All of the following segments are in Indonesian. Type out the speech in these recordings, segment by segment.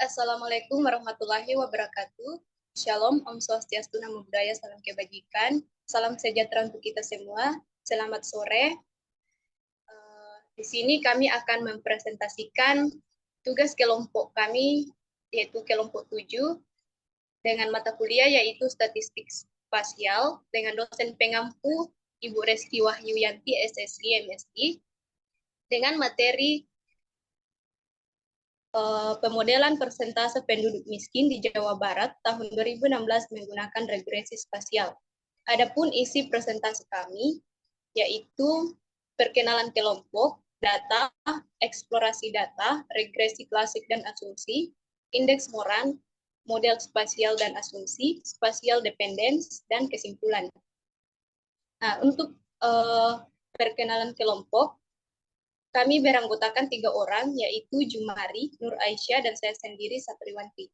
Assalamualaikum warahmatullahi wabarakatuh. Shalom, Om Swastiastu, Namo Buddhaya, salam kebajikan. Salam sejahtera untuk kita semua. Selamat sore. Di sini kami akan mempresentasikan tugas kelompok kami, yaitu kelompok 7, dengan mata kuliah yaitu Statistik Spasial, dengan dosen pengampu Ibu Reski Wahyu Yanti, SSI, MSI, dengan materi pemodelan persentase penduduk miskin di Jawa Barat tahun 2016 menggunakan regresi spasial. Adapun isi presentasi kami yaitu perkenalan kelompok, data, eksplorasi data, regresi klasik dan asumsi, indeks Moran, model spasial dan asumsi, spatial dependence, dan kesimpulan. Nah, untuk perkenalan kelompok, kami beranggotakan 3 orang, yaitu Jumari, Nur Aisyah, dan saya sendiri, Satriwanti.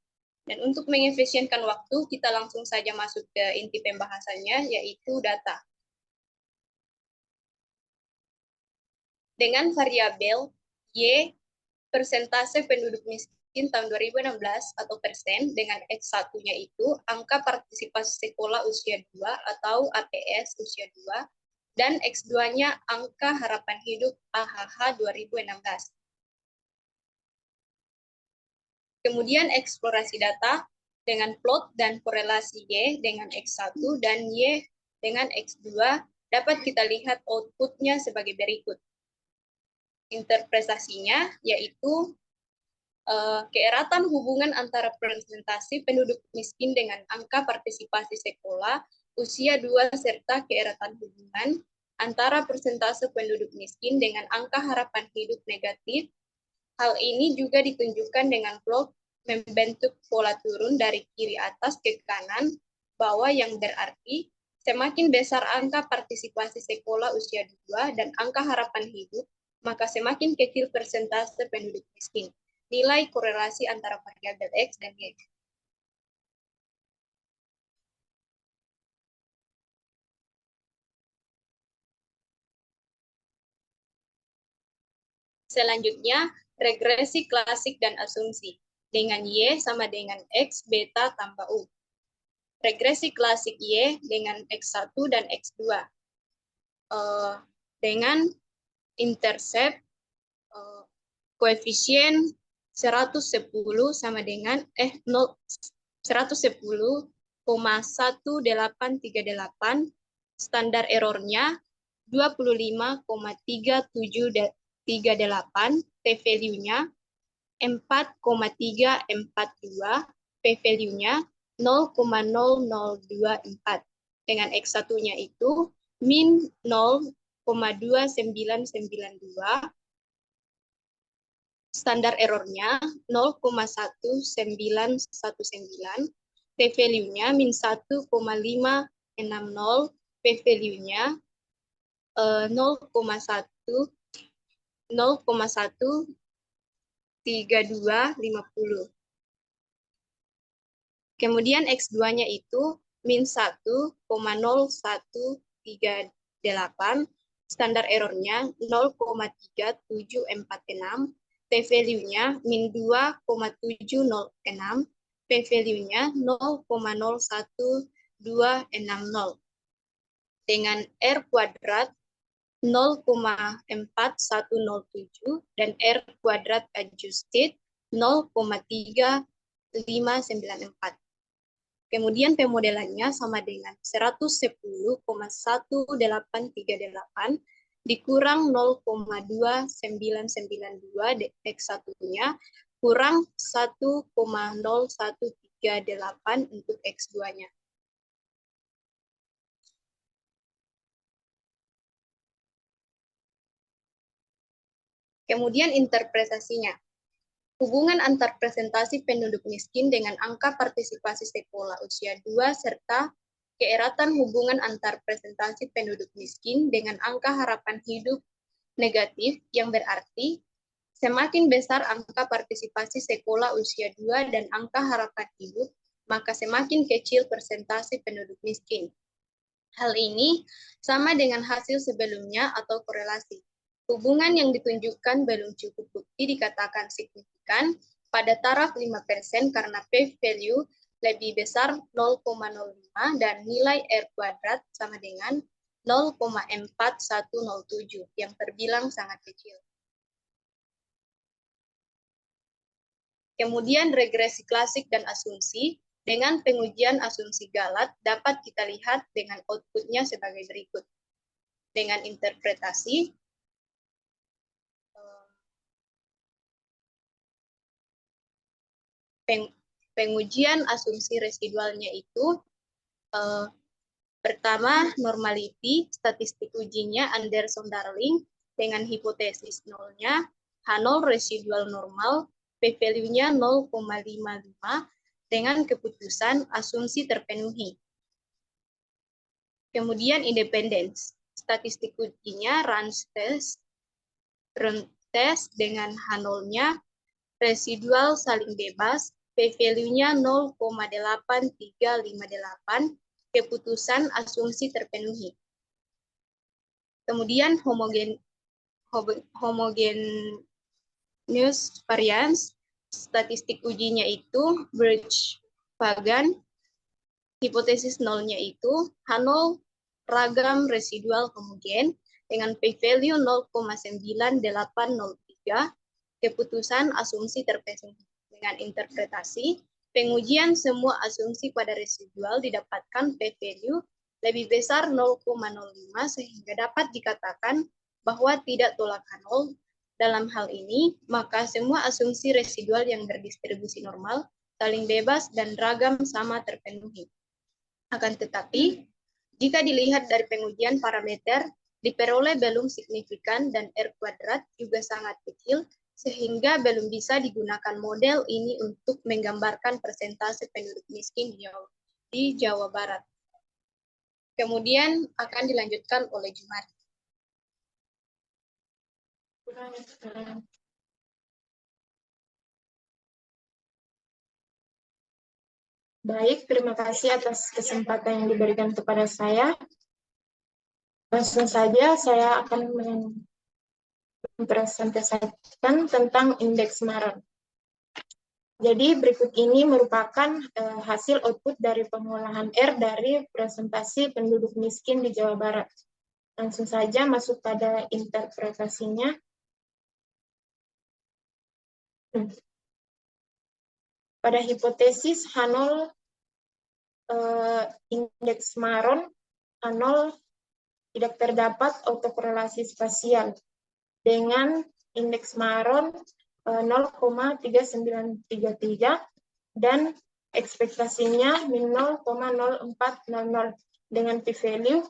Dan untuk mengefisienkan waktu, kita langsung saja masuk ke inti pembahasannya, yaitu data. Dengan variabel Y, persentase penduduk miskin tahun 2016 atau persen, dengan X1-nya itu angka partisipasi sekolah usia 2 atau APS usia 2, dan X2-nya angka harapan hidup AHH 2016. Kemudian eksplorasi data dengan plot dan korelasi Y dengan X1 dan Y dengan X2 dapat kita lihat outputnya sebagai berikut. Interpretasinya yaitu keeratan hubungan antara presentasi penduduk miskin dengan angka partisipasi sekolah usia 2 serta keeratan hubungan antara persentase penduduk miskin dengan angka harapan hidup negatif. Hal ini juga ditunjukkan dengan plot membentuk pola turun dari kiri atas ke kanan bawah, yang berarti semakin besar angka partisipasi sekolah usia 2 dan angka harapan hidup, maka semakin kecil persentase penduduk miskin. Nilai korelasi antara variabel X dan Y. Selanjutnya, regresi klasik dan asumsi. Dengan Y sama dengan X, beta tambah U. Regresi klasik Y dengan X1 dan X2. Dengan intercept koefisien 110 sama dengan 110,1838, standar errornya 25,3738, p-value-nya 4,342, p-value-nya 0,0024. Dengan X1-nya itu min 0,2992, standar errornya 0,1919, p-value-nya min 1,560, p-value-nya 0,13250. Kemudian X2-nya itu min 1,0138, standar errornya 0,3746, p-value-nya min 2,706, p-value-nya 0,01260. Dengan R kuadrat 0,4107 dan R kuadrat adjusted 0,3594. Kemudian pemodelannya sama dengan 110,1838 dikurang 0,2992 X1-nya kurang 1,0138 untuk X2-nya. Kemudian interpretasinya. Hubungan antar presentasi penduduk miskin dengan angka partisipasi sekolah usia 2 serta keeratan hubungan antar presentasi penduduk miskin dengan angka harapan hidup negatif, yang berarti semakin besar angka partisipasi sekolah usia 2 dan angka harapan hidup, maka semakin kecil persentase penduduk miskin. Hal ini sama dengan hasil sebelumnya atau korelasi. Hubungan yang ditunjukkan belum cukup bukti dikatakan signifikan pada taraf 5% karena p-value lebih besar 0,05 dan nilai R kuadrat sama dengan 0,4107 yang terbilang sangat kecil. Kemudian regresi klasik dan asumsi. Dengan pengujian asumsi Galat dapat kita lihat dengan outputnya sebagai berikut. Dengan interpretasi, pengujian asumsi residualnya itu pertama, normality, statistik ujinya Anderson-Darling dengan hipotesis nolnya, H0 residual normal, p-value-nya 0,55 dengan keputusan asumsi terpenuhi. Kemudian independence, statistik ujinya Range test dengan H0-nya, residual saling bebas, p-value-nya 0,8358, keputusan asumsi terpenuhi. Kemudian homogeneous variance, statistik ujinya itu Birch-Pagan, hipotesis nolnya itu H0 ragam residual homogen dengan p-value 0,9803, keputusan asumsi terpenuhi. Dengan interpretasi, pengujian semua asumsi pada residual didapatkan p-value lebih besar 0,05 sehingga dapat dikatakan bahwa tidak tolak H0. Dalam hal ini, maka semua asumsi residual yang berdistribusi normal, saling bebas, dan ragam sama terpenuhi. Akan tetapi, jika dilihat dari pengujian parameter, diperoleh belum signifikan dan R kuadrat juga sangat kecil, sehingga belum bisa digunakan model ini untuk menggambarkan persentase penduduk miskin di Jawa Barat. Kemudian akan dilanjutkan oleh Jumari. Baik, terima kasih atas kesempatan yang diberikan kepada saya. Langsung saja saya akan mempresentasikan tentang indeks Maron. Jadi berikut ini merupakan hasil output dari pengolahan R dari presentasi penduduk miskin di Jawa Barat. Langsung saja masuk pada interpretasinya. Pada hipotesis H0 indeks Maron, H0 tidak terdapat autokorelasi spasial dengan indeks Maron 0,3933 dan ekspektasinya min 0,0400 dengan p-value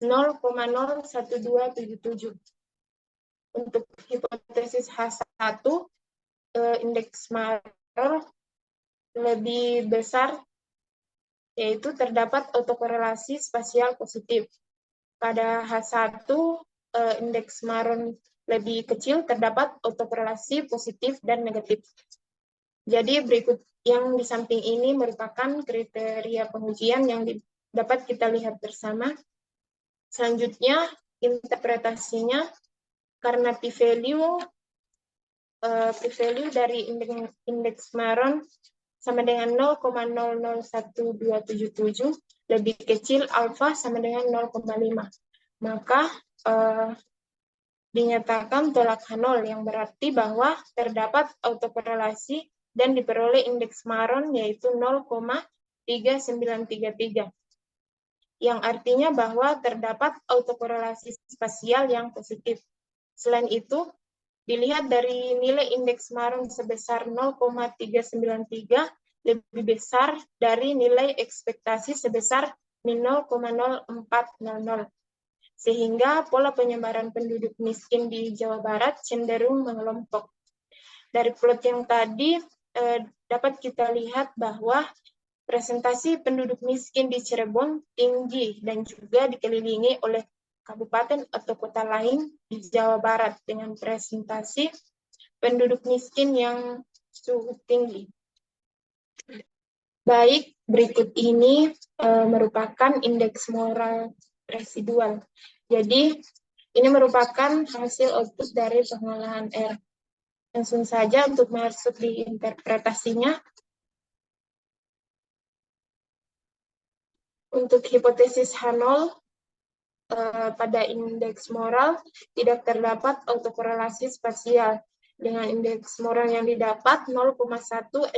0,01277. Untuk hipotesis H1, indeks Maron lebih besar, yaitu terdapat autokorelasi spasial positif. Pada H1, indeks Maron lebih kecil, terdapat autokorelasi positif dan negatif. Jadi berikut yang di samping ini merupakan kriteria pengujian yang dapat kita lihat bersama. Selanjutnya, interpretasinya, karena p-value dari indeks Maron sama dengan 0,001277, lebih kecil alfa sama dengan 0,5. Maka dinyatakan tolak H0, yang berarti bahwa terdapat autokorelasi dan diperoleh indeks Maron yaitu 0,3933. Yang artinya bahwa terdapat autokorelasi spasial yang positif. Selain itu, dilihat dari nilai indeks Maron sebesar 0,393 lebih besar dari nilai ekspektasi sebesar min 0,0400. Sehingga pola penyebaran penduduk miskin di Jawa Barat cenderung mengelompok. Dari plot yang tadi dapat kita lihat bahwa presentasi penduduk miskin di Cirebon tinggi dan juga dikelilingi oleh kabupaten atau kota lain di Jawa Barat dengan presentasi penduduk miskin yang cukup tinggi. Baik, berikut ini merupakan indeks moral residual. Jadi, ini merupakan hasil output dari pengolahan R. Langsung saja untuk masuk di interpretasinya. Untuk hipotesis H0, pada indeks moral tidak terdapat autokorelasi spasial dengan indeks moral yang didapat 0,1662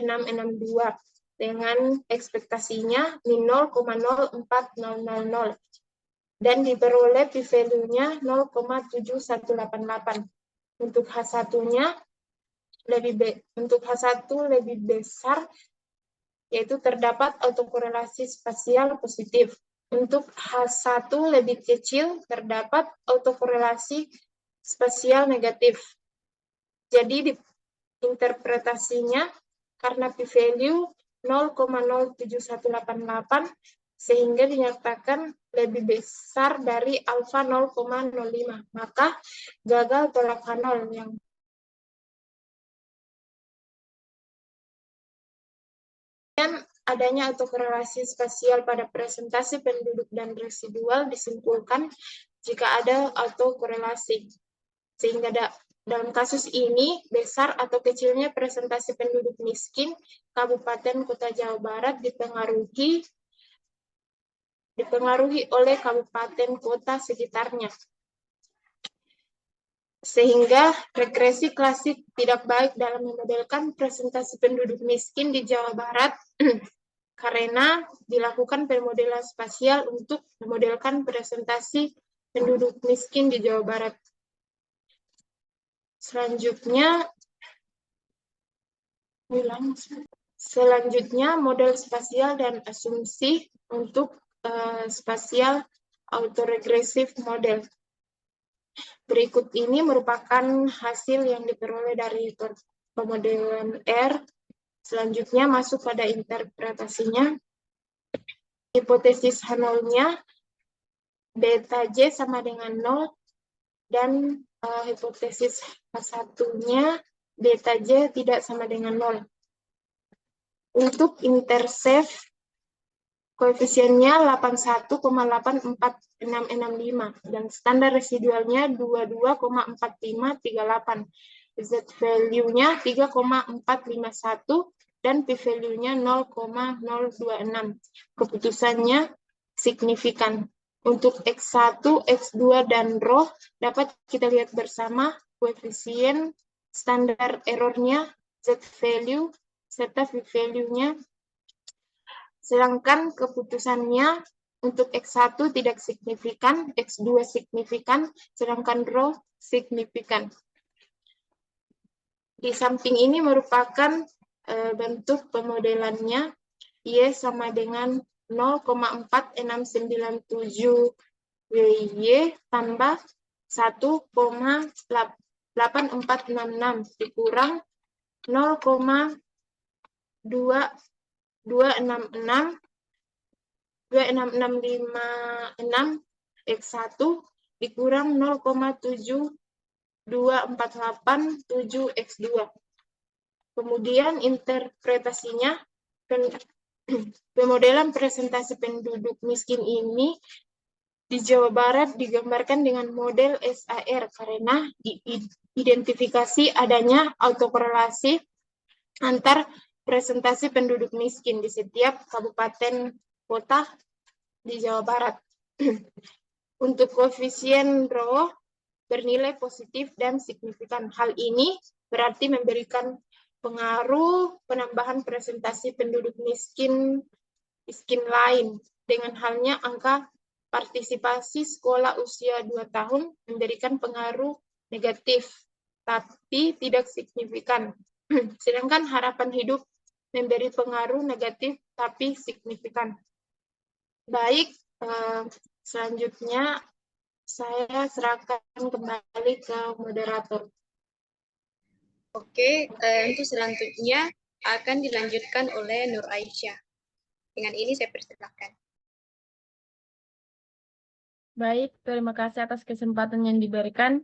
dengan ekspektasinya min 0,04000 dan diperoleh p-value-nya 0,7188. Untuk H1-nya untuk H1 lebih besar, yaitu terdapat autokorelasi spasial positif. Untuk H1 lebih kecil, terdapat autokorelasi spasial negatif. Jadi di interpretasinya, karena p-value 0,07188, sehingga dinyatakan lebih besar dari alfa 0,05. Maka gagal tolak H0 yang adanya autokorelasi spasial pada presentasi penduduk dan residual disimpulkan jika ada autokorelasi. Sehingga dalam kasus ini, besar atau kecilnya presentasi penduduk miskin Kabupaten Kota Jawa Barat dipengaruhi oleh kabupaten kota sekitarnya. Sehingga regresi klasik tidak baik dalam memodelkan presentasi penduduk miskin di Jawa Barat karena dilakukan pemodelan spasial untuk memodelkan presentasi penduduk miskin di Jawa Barat. Selanjutnya model spasial dan asumsi untuk spasial autoregresif model. Berikut ini merupakan hasil yang diperoleh dari pemodelan R. Selanjutnya masuk pada interpretasinya. Hipotesis H0-nya beta J sama dengan 0 dan hipotesis H1-nya beta J tidak sama dengan 0. Untuk intercept koefisiennya 81,84665 dan standar residualnya 22,4538. Z value-nya 3,451 dan p-value-nya 0,026. Keputusannya signifikan. Untuk X1, X2, dan rho dapat kita lihat bersama koefisien standar error-nya, Z value, serta p-value-nya. Sedangkan keputusannya untuk X1 tidak signifikan, X2 signifikan, sedangkan rho signifikan. Di samping ini merupakan bentuk pemodelannya, Y sama dengan 0,4697 WY tambah 1,8466 dikurang 0,26656 X1 dikurang 0,7248 X2. Kemudian interpretasinya, pemodelan presentasi penduduk miskin ini di Jawa Barat digambarkan dengan model SAR karena diidentifikasi adanya autokorelasi antar presentasi penduduk miskin di setiap kabupaten kota di Jawa Barat. Untuk koefisien rho bernilai positif dan signifikan. Hal ini berarti memberikan pengaruh penambahan presentasi penduduk miskin lain. Dengan halnya angka partisipasi sekolah usia 2 tahun memberikan pengaruh negatif, tapi tidak signifikan. Sedangkan harapan hidup memberi pengaruh negatif, tapi signifikan. Baik, selanjutnya saya serahkan kembali ke moderator. Oke, untuk selanjutnya akan dilanjutkan oleh Nur Aisyah. Dengan ini saya persilakan. Baik, terima kasih atas kesempatan yang diberikan.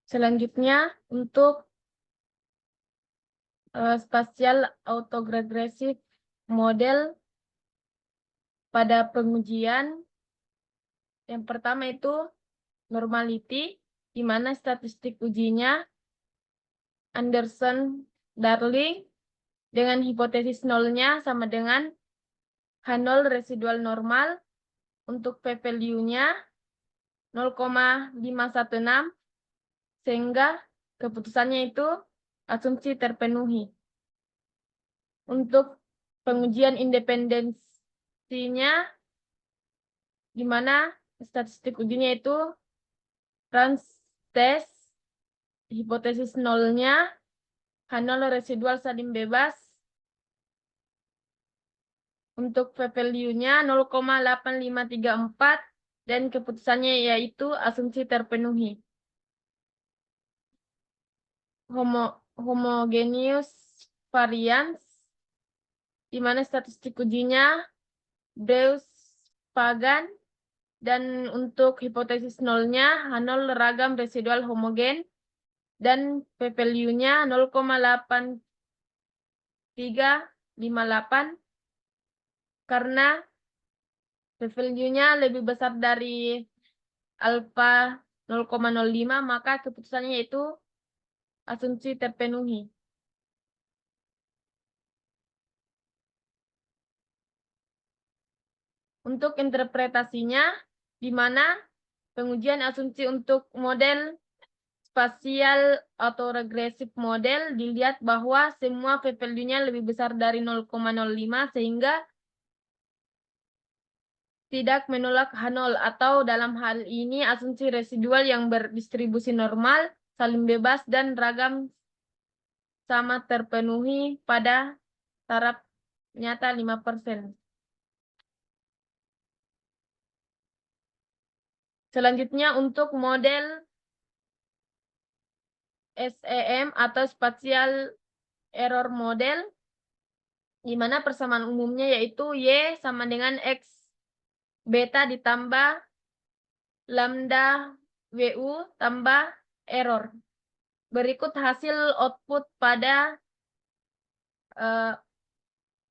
Selanjutnya, untuk spasial autoregresif model pada pengujian, yang pertama itu normality, di mana statistik ujinya Anderson-Darling dengan hipotesis nolnya sama dengan H0 residual normal untuk p-value-nya 0,516 sehingga keputusannya itu asumsi terpenuhi. Untuk pengujian independensinya di mana statistik ujinya itu Ran's test, hipotesis nolnya, H0 residual saling bebas. Untuk p-value-nya 0,8534 dan keputusannya yaitu asumsi terpenuhi. Homogeneous variance, di mana statistik ujinya Breus-Pagan, dan untuk hipotesis nolnya H0 ragam residual homogen, dan p-value-nya 0,8358 karena p-value-nya lebih besar dari alfa 0,05, maka keputusannya itu asumsi terpenuhi. Untuk interpretasinya, di mana pengujian asumsi untuk model spasial atau regresif model dilihat bahwa semua p-value-nya lebih besar dari 0,05 sehingga tidak menolak H0 atau dalam hal ini asumsi residual yang berdistribusi normal, saling bebas, dan ragam sama terpenuhi pada taraf nyata 5%. Selanjutnya untuk model SEM atau spatial error model, di mana persamaan umumnya yaitu Y sama dengan X beta ditambah lambda WU tambah error. Berikut hasil output pada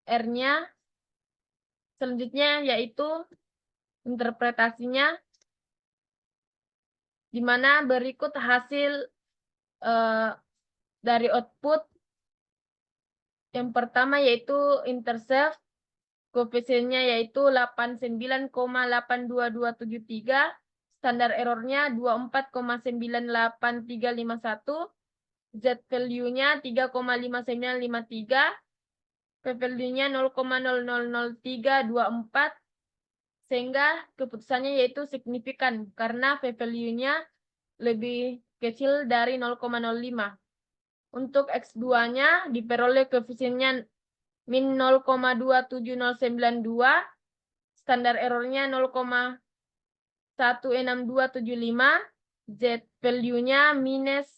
R-nya. Selanjutnya yaitu interpretasinya, di mana berikut hasil dari output. Yang pertama yaitu intercept, koefisiennya yaitu 89,8223, standar errornya 24,9831, Z value-nya 3,5953, p-value-nya 0,0000324, sehingga keputusannya yaitu signifikan karena p-value-nya lebih kecil dari 0,05. Untuk X2-nya diperoleh koefisiennya min 0,27092, standar errornya 0,16275, Z value-nya minus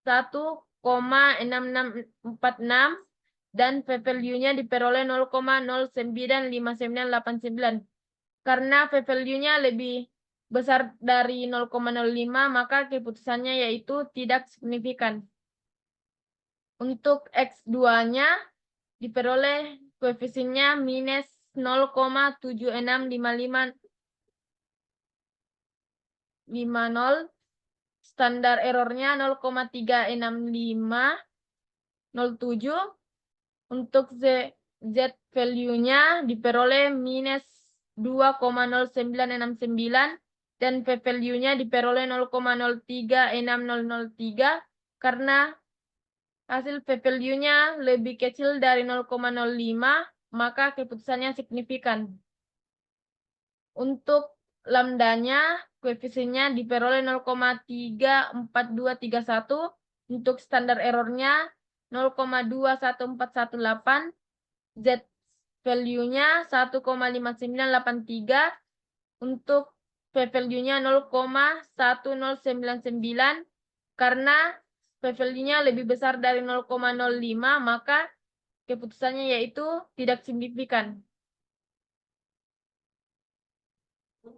1,6646, dan p-value-nya diperoleh 0,095989. Karena p-value-nya lebih besar dari 0,05, maka keputusannya yaitu tidak signifikan. Untuk X2-nya diperoleh koefisiennya minus 0,765550, standar errornya 0,36507. Untuk Z value-nya diperoleh minus 2,0969 dan p-value-nya diperoleh 0,036003. Karena hasil p-value-nya lebih kecil dari 0,05, maka keputusannya signifikan. Untuk lambdanya, koefisiennya diperoleh 0,34231, untuk standar errornya 0,21418, Z value-nya 1,5983, untuk p-value-nya 0,1099, karena p-value-nya lebih besar dari 0,05, maka keputusannya yaitu tidak signifikan.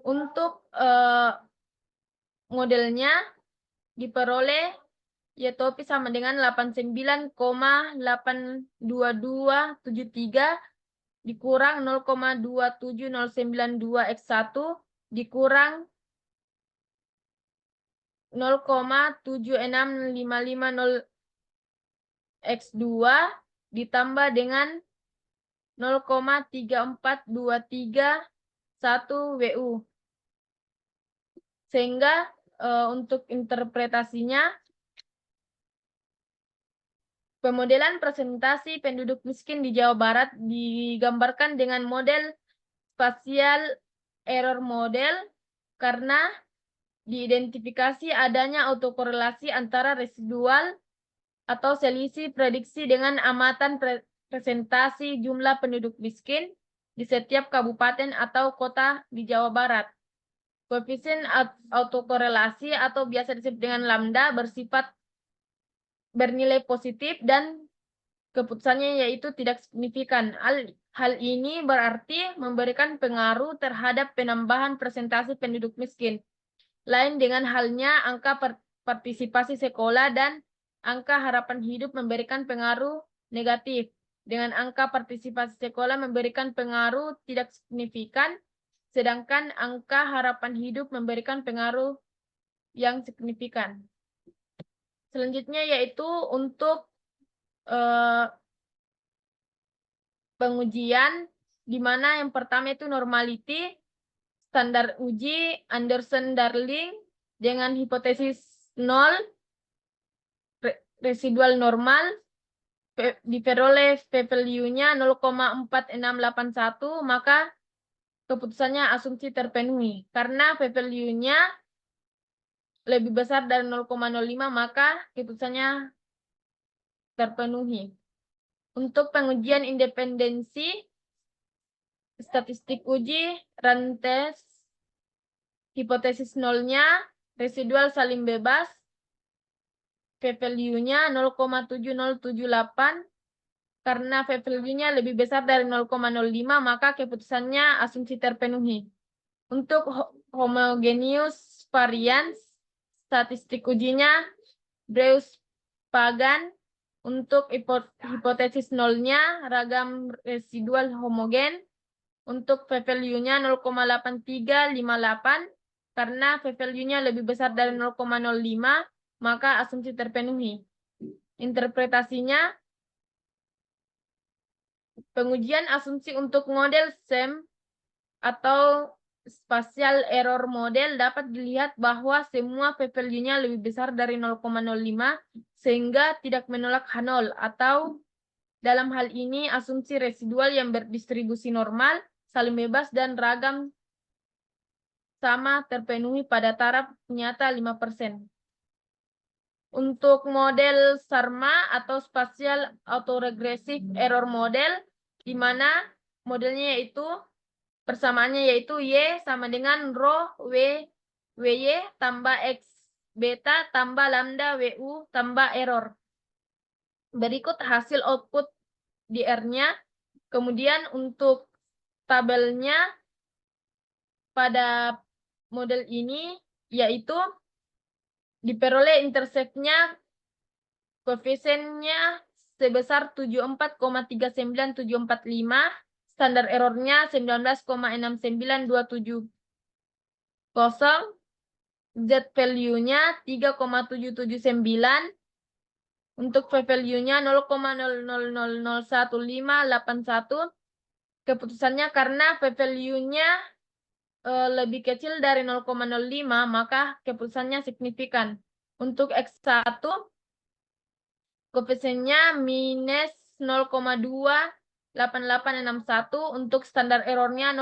Untuk modelnya diperoleh Y topi sama dengan 89,82273 dikurang 0,27092 X1 dikurang 0,76550 X2 ditambah dengan 0,34231 WU. Sehingga untuk interpretasinya, pemodelan presentasi penduduk miskin di Jawa Barat digambarkan dengan model spasial error model karena diidentifikasi adanya autokorelasi antara residual atau selisih prediksi dengan amatan presentasi jumlah penduduk miskin di setiap kabupaten atau kota di Jawa Barat. Koefisien autokorelasi atau biasa disebut dengan lambda bersifat bernilai positif dan keputusannya yaitu tidak signifikan. Hal ini berarti memberikan pengaruh terhadap penambahan presentasi penduduk miskin. Lain dengan halnya angka partisipasi sekolah dan angka harapan hidup memberikan pengaruh negatif. Dengan angka partisipasi sekolah memberikan pengaruh tidak signifikan, sedangkan angka harapan hidup memberikan pengaruh yang signifikan. Selanjutnya yaitu untuk pengujian, di mana yang pertama itu normality, standar uji Anderson-Darling dengan hipotesis 0, residual normal, diperoleh p-value-nya 0,4681, maka keputusannya asumsi terpenuhi. Karena p-value-nya lebih besar dari 0,05, maka keputusannya terpenuhi. Untuk pengujian independensi, statistik uji, rantes, hipotesis nolnya, residual saling bebas, p-value-nya 0,7078, karena p-value-nya lebih besar dari 0,05, maka keputusannya asumsi terpenuhi. Untuk homogeneous variance, statistik ujinya, Breus-Pagan. Untuk hipotesis nolnya, ragam residual homogen. Untuk p-value-nya 0,8358, karena p-value-nya lebih besar dari 0,05, maka asumsi terpenuhi. Interpretasinya, pengujian asumsi untuk model SEM atau spatial error model dapat dilihat bahwa semua p-value-nya lebih besar dari 0,05 sehingga tidak menolak H0 atau dalam hal ini asumsi residual yang berdistribusi normal, saling bebas dan ragam sama terpenuhi pada taraf nyata 5%. Untuk model SARMA atau spatial autoregressive error model, di mana modelnya yaitu persamaannya yaitu Y sama dengan rho WY tambah X beta tambah lambda WU tambah error. Berikut hasil output di R-nya. Kemudian untuk tabelnya pada model ini yaitu diperoleh intercept-nya koefisiennya sebesar 74,39745, standar error-nya 19,69270, Z value-nya 3,779, untuk p-value-nya 0,00011581. Keputusannya karena p-value-nya lebih kecil dari 0,05, maka keputusannya signifikan. Untuk X1, koefisiennya minus 0,28861, untuk standar error-nya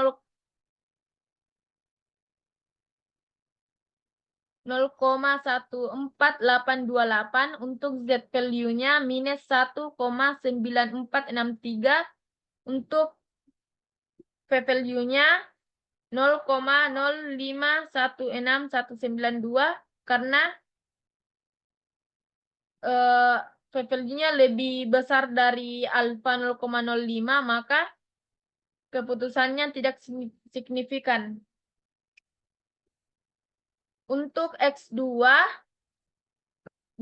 0,14828, untuk Z value-nya minus 1,9463, untuk p-value-nya 0,0516192, karena p-value-nya lebih besar dari alfa 0,05, maka keputusannya tidak signifikan. Untuk X2,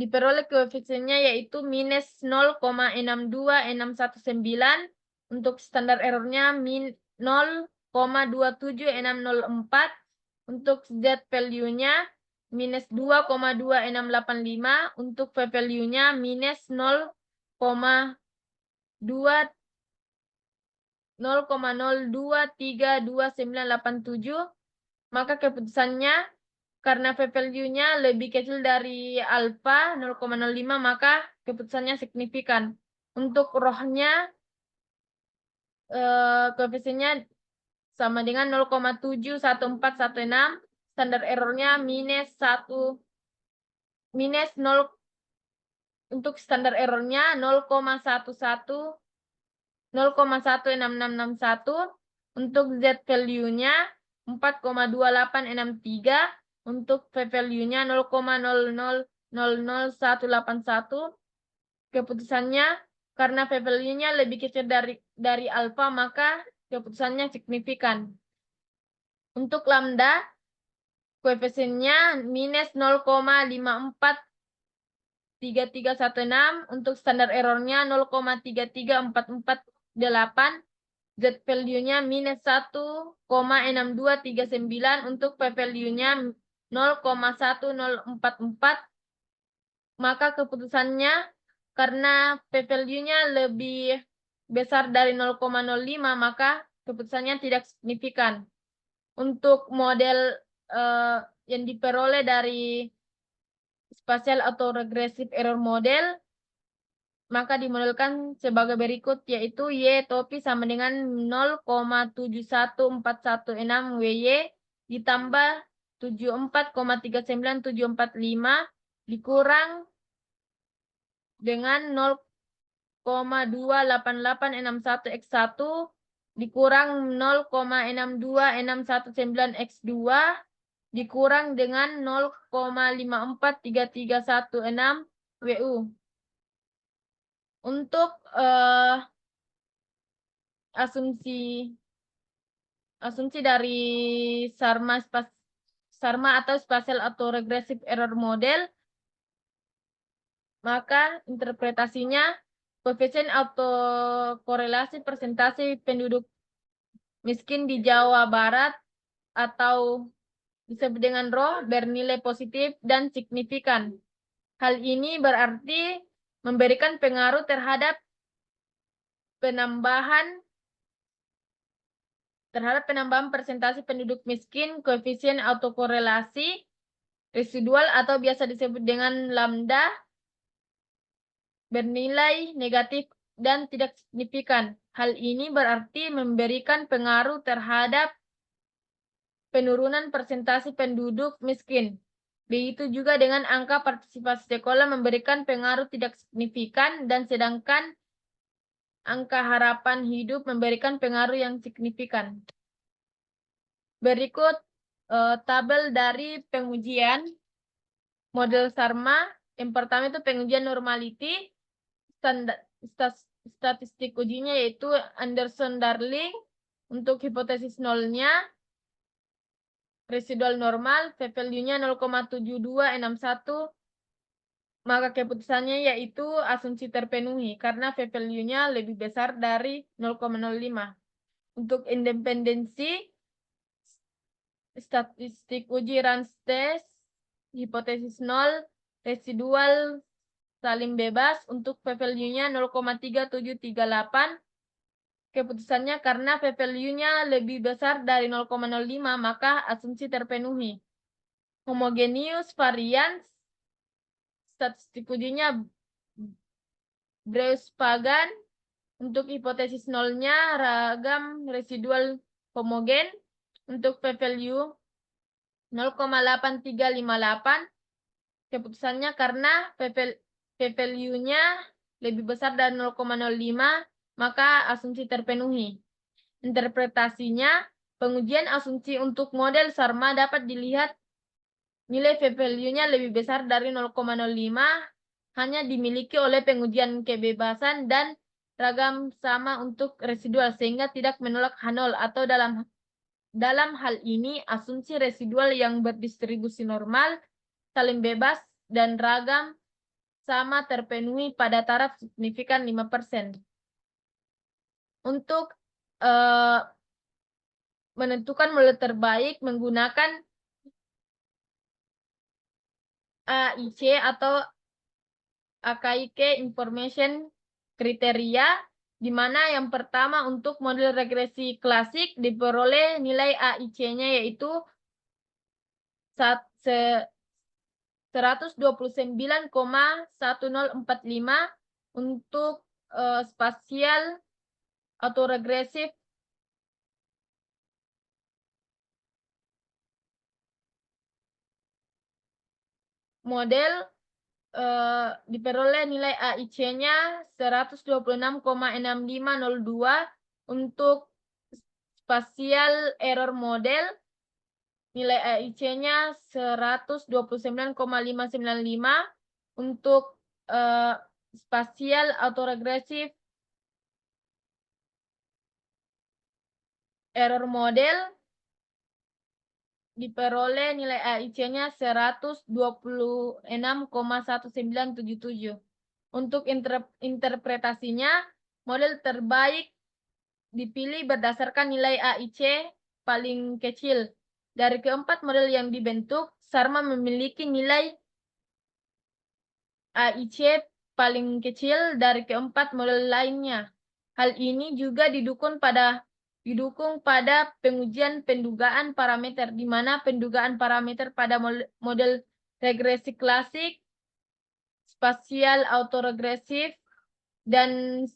diperoleh koefisiennya yaitu minus 0,62619, untuk standar error-nya 0,27604, untuk Z value-nya minus 2,2685, untuk p-value-nya minus 0,023297, maka keputusannya karena p-value-nya lebih kecil dari alfa 0,05, maka keputusannya signifikan. Untuk rohnya koefisiennya sama dengan 0,71416, standar errornya minus 0, untuk standar errornya 0,16661, untuk Z value-nya 4,2863, untuk P value-nya 0,0000181. Keputusannya karena P value-nya lebih kecil dari alfa, maka keputusannya signifikan. Untuk lambda, koefisiennya minus 0,543316, untuk standar errornya 0,33448, Z value-nya minus 1,6239, untuk P value-nya 0,1044, maka keputusannya karena P value-nya lebih besar dari 0,05, maka keputusannya tidak signifikan. Untuk model yang diperoleh dari spatial atau regressive error model, maka dimodelkan sebagai berikut, yaitu Y topi sama dengan 0,71416 WY ditambah 74,39745 dikurang dengan 0,28861 X1 dikurang 0,62619 X2 dikurang dengan 0,5433116 WU. Untuk asumsi dari SARMA atau spatial atau regressive error model, maka interpretasinya koefisien autokorelasi persentase penduduk miskin di Jawa Barat atau disebut dengan ROH bernilai positif dan signifikan. Hal ini berarti memberikan pengaruh terhadap penambahan persentase penduduk miskin. Koefisien autokorelasi residual atau biasa disebut dengan lambda bernilai negatif dan tidak signifikan. Hal ini berarti memberikan pengaruh terhadap penurunan persentase penduduk miskin. Begitu juga dengan angka partisipasi sekolah memberikan pengaruh tidak signifikan, dan sedangkan angka harapan hidup memberikan pengaruh yang signifikan. Berikut tabel dari pengujian model SARMA. Yang pertama itu pengujian normality. Statistik ujinya yaitu Anderson-Darling. Untuk hipotesis nolnya, residual normal, p-value-nya 0,7261, maka keputusannya yaitu asumsi terpenuhi karena p-value-nya lebih besar dari 0,05. Untuk independensi, statistik uji Rans test, hipotesis nol, residual saling bebas, untuk p-value-nya 0,3738. Keputusannya karena p-value-nya lebih besar dari 0,05, maka asumsi terpenuhi. Homogeneous variance, statistik ujinya Breus-Pagan. Untuk hipotesis nolnya ragam residual homogen. Untuk p-value 0,8358. Keputusannya karena p-value-nya lebih besar dari 0,05, maka asumsi terpenuhi. Interpretasinya, pengujian asumsi untuk model SARMA dapat dilihat nilai p-value-nya lebih besar dari 0,05 hanya dimiliki oleh pengujian kebebasan dan ragam sama untuk residual, sehingga tidak menolak H0, atau dalam hal ini asumsi residual yang berdistribusi normal, saling bebas, dan ragam sama terpenuhi pada taraf signifikan 5%. Untuk menentukan model terbaik menggunakan AIC atau AKIK Information Kriteria, di mana yang pertama untuk model regresi klasik diperoleh nilai AIC-nya yaitu 129,1045 untuk spasial autoregresif model diperoleh nilai AIC-nya 126,6502 untuk spatial error model nilai AIC-nya 129,595 untuk spatial autoregresif error model diperoleh nilai AIC-nya 126,1977. Untuk interpretasinya, model terbaik dipilih berdasarkan nilai AIC paling kecil. Dari keempat model yang dibentuk, SARMA memiliki nilai AIC paling kecil dari keempat model lainnya. Hal ini juga didukung pada pengujian pendugaan parameter, di mana pendugaan parameter pada model regresi klasik, spasial autoregresif, dan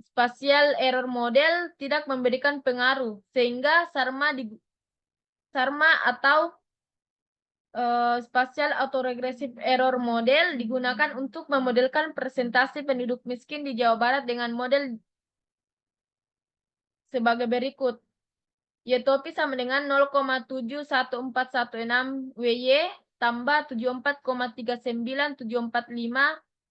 spatial error model tidak memberikan pengaruh, sehingga SARMA atau spatial autoregresif error model digunakan untuk memodelkan presentasi penduduk miskin di Jawa Barat dengan model sebagai berikut. Y-topi sama dengan 0,71416 WY tambah 74,39745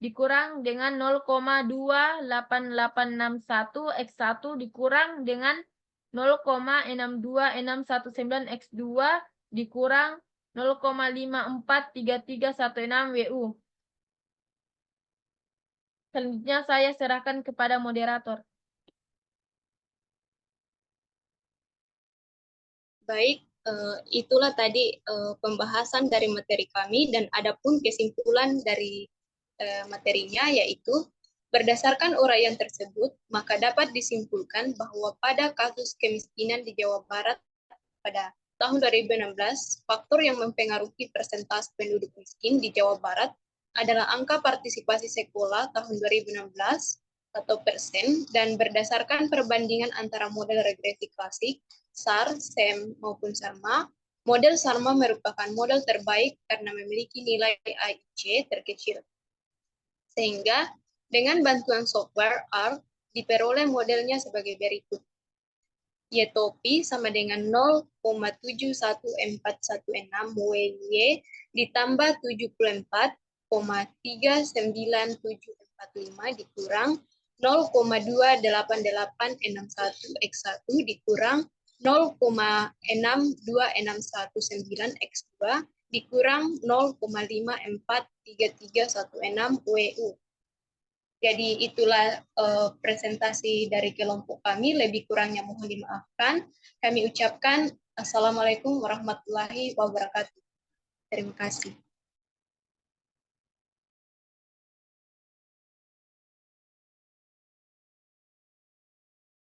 dikurang dengan 0,28861 X1 dikurang dengan 0,62619 X2 dikurang 0,543316 WU. Selanjutnya saya serahkan kepada moderator. Baik, itulah tadi pembahasan dari materi kami, dan adapun kesimpulan dari materinya, yaitu berdasarkan uraian tersebut, maka dapat disimpulkan bahwa pada kasus kemiskinan di Jawa Barat pada tahun 2016, faktor yang mempengaruhi persentase penduduk miskin di Jawa Barat adalah angka partisipasi sekolah tahun 2016 atau persen, dan berdasarkan perbandingan antara model regresi klasik, SAR, SEM, maupun SARMA, model SARMA merupakan model terbaik karena memiliki nilai AIC terkecil. Sehingga dengan bantuan software R, diperoleh modelnya sebagai berikut. Y-topi sama dengan 0,71416 WY ditambah 74,39745 dikurang 0,28861 X1 dikurang 0,62619 X2 dikurang 0,543316 WU. Jadi itulah presentasi dari kelompok kami. Lebih kurangnya mohon dimaafkan. Kami ucapkan Assalamualaikum warahmatullahi wabarakatuh. Terima kasih.